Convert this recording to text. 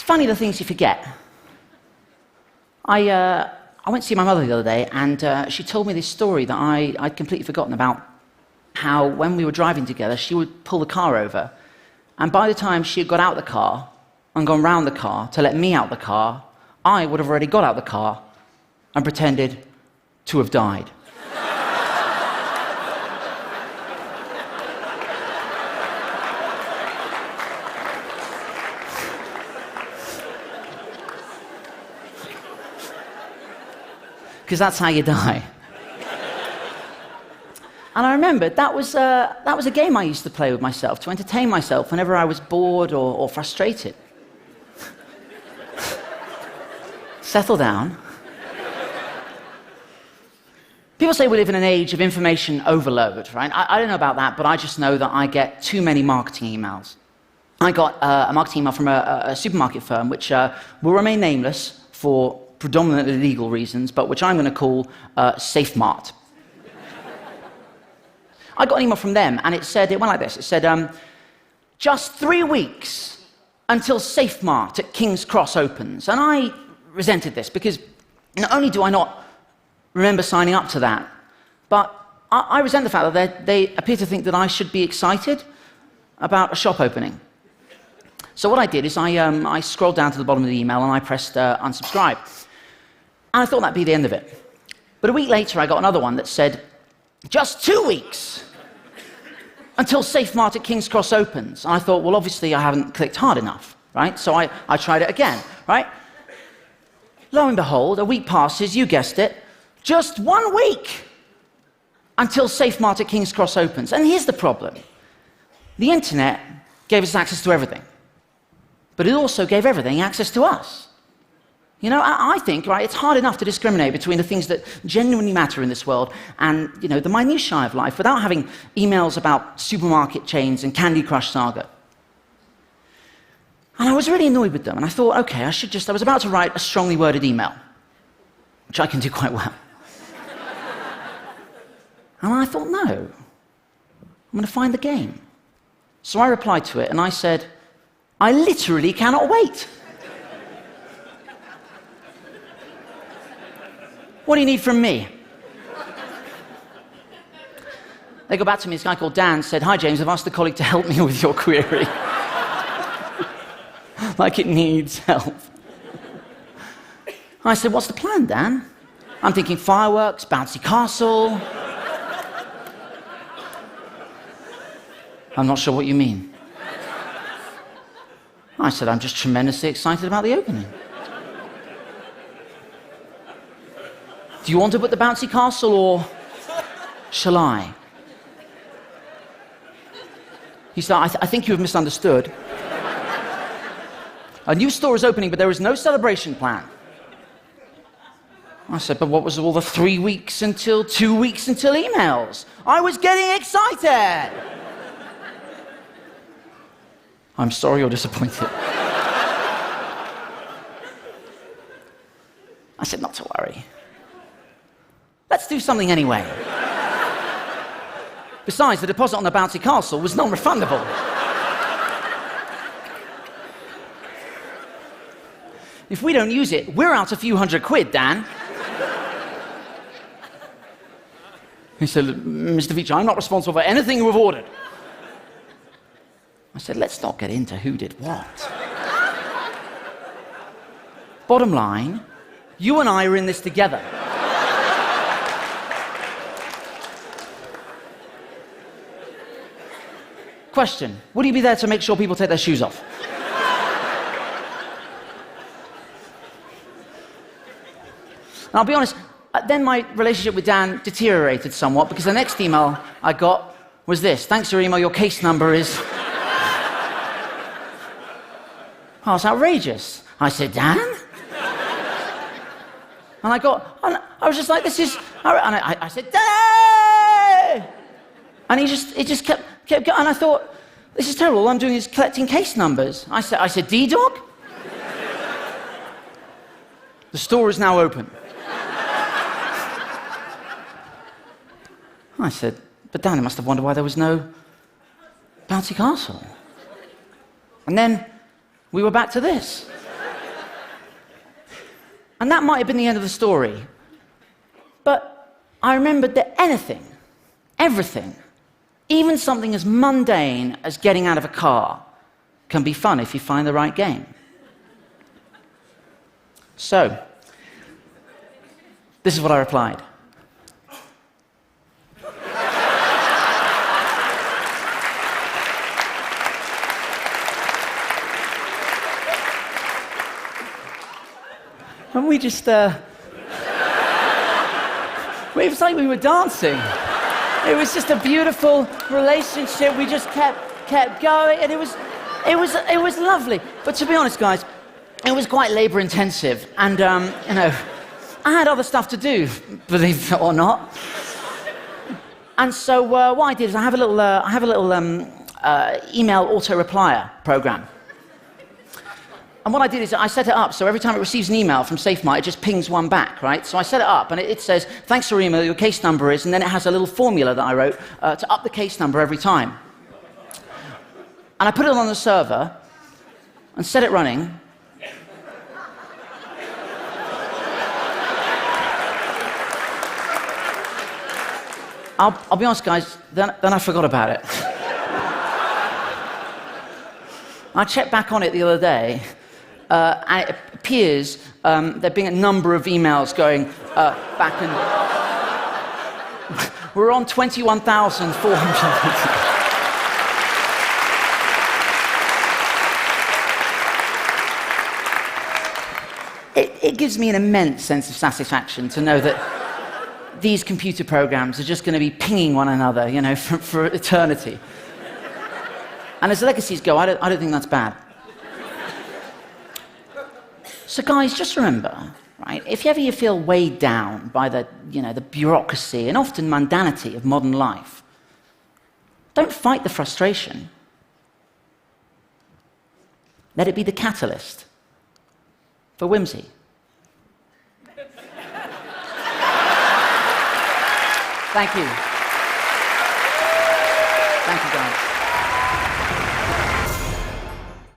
funny the things you forget. I went to see my mother the other day, and she told me this story that I'd completely forgotten about, how when we were driving together, she would pull the car over, and by the time she had got out the car and gone round the car to let me out the car, I would have already got out the car and pretended to have died. Because that's how you die. And I remembered that was a game I used to play with myself to entertain myself whenever I was bored or frustrated. Settle down. People say we live in an age of information overload, right? I don't know about that, but I just know that I get too many marketing emails. I got a marketing email from a supermarket firm, which will remain nameless for predominantly legal reasons, but which I'm going to call Safe Mart. I got an email from them, and it went like this. It said, just 3 weeks until Safe Mart at King's Cross opens. And I resented this, because not only do I not remember signing up to that, but I resent the fact that they appear to think that I should be excited about a shop opening. So what I did is I scrolled down to the bottom of the email and I pressed unsubscribe. And I thought that'd be the end of it. But a week later, I got another one that said, just 2 weeks until Safe Mart at King's Cross opens. And I thought, well, obviously I haven't clicked hard enough, right? So I tried it again, right? Lo and behold, a week passes, you guessed it, just 1 week until Safe Mart at King's Cross opens. And here's the problem. The internet gave us access to everything, but it also gave everything access to us. You know, I think, right, it's hard enough to discriminate between the things that genuinely matter in this world and, you know, the minutiae of life without having emails about supermarket chains and Candy Crush Saga. And I was really annoyed with them, and I thought, okay, I was about to write a strongly worded email, which I can do quite well. And I thought, no, I'm going to find the game. So I replied to it, and I said, I literally cannot wait. What do you need from me? They go back to me, this guy called Dan said, hi James, I've asked a colleague to help me with your query. Like it needs help. I said, what's the plan, Dan? I'm thinking fireworks, bouncy castle. I'm not sure what you mean. I said, I'm just tremendously excited about the opening. Do you want to put the bouncy castle, or shall I? He said, I think you have misunderstood. A new store is opening, but there is no celebration plan. I said, but what was all the 3 weeks until 2 weeks until emails? I was getting excited. I'm sorry you're disappointed. I said, not to worry. Let's do something anyway. Besides, the deposit on the bouncy castle was non-refundable. If we don't use it, we're out a few £100, Dan. He said, Mr. Veitch, I'm not responsible for anything you have ordered. I said, let's not get into who did what. Bottom line, you and I are in this together. Question, would you be there to make sure people take their shoes off? And I'll be honest, then my relationship with Dan deteriorated somewhat, because the next email I got was this: thanks for your email, your case number is... Oh, it's outrageous. I said, Dan? And I was just like, this is... And I said, Dan! And it just kept going, and I thought, this is terrible, all I'm doing is collecting case numbers. I said, D-Dog? The store is now open. I said, but Dan, I must have wondered why there was no bouncy castle. And then we were back to this. And that might have been the end of the story. But I remembered that anything, everything, even something as mundane as getting out of a car, can be fun if you find the right game. So, this is what I replied. And we just, it was like we were dancing. It was just a beautiful relationship. We just kept going, and it was lovely. But to be honest, guys, it was quite labor-intensive, and I had other stuff to do, believe it or not. And so what I did is I have a little email auto-replier program. And what I did is I set it up so every time it receives an email from SafeMart, it just pings one back, right? So I set it up, and it says, thanks for your email, your case number is, and then it has a little formula that I wrote to up the case number every time. And I put it on the server and set it running. I'll be honest, guys, then I forgot about it. I checked back on it the other day, and it appears there being a number of emails going back and... We're on 21,400. It gives me an immense sense of satisfaction to know that these computer programs are just going to be pinging one another, for eternity. And as legacies go, I don't think that's bad. So guys, just remember, right, if ever you feel weighed down by the bureaucracy and often mundanity of modern life, don't fight the frustration. Let it be the catalyst for whimsy. Thank you. Thank you, guys.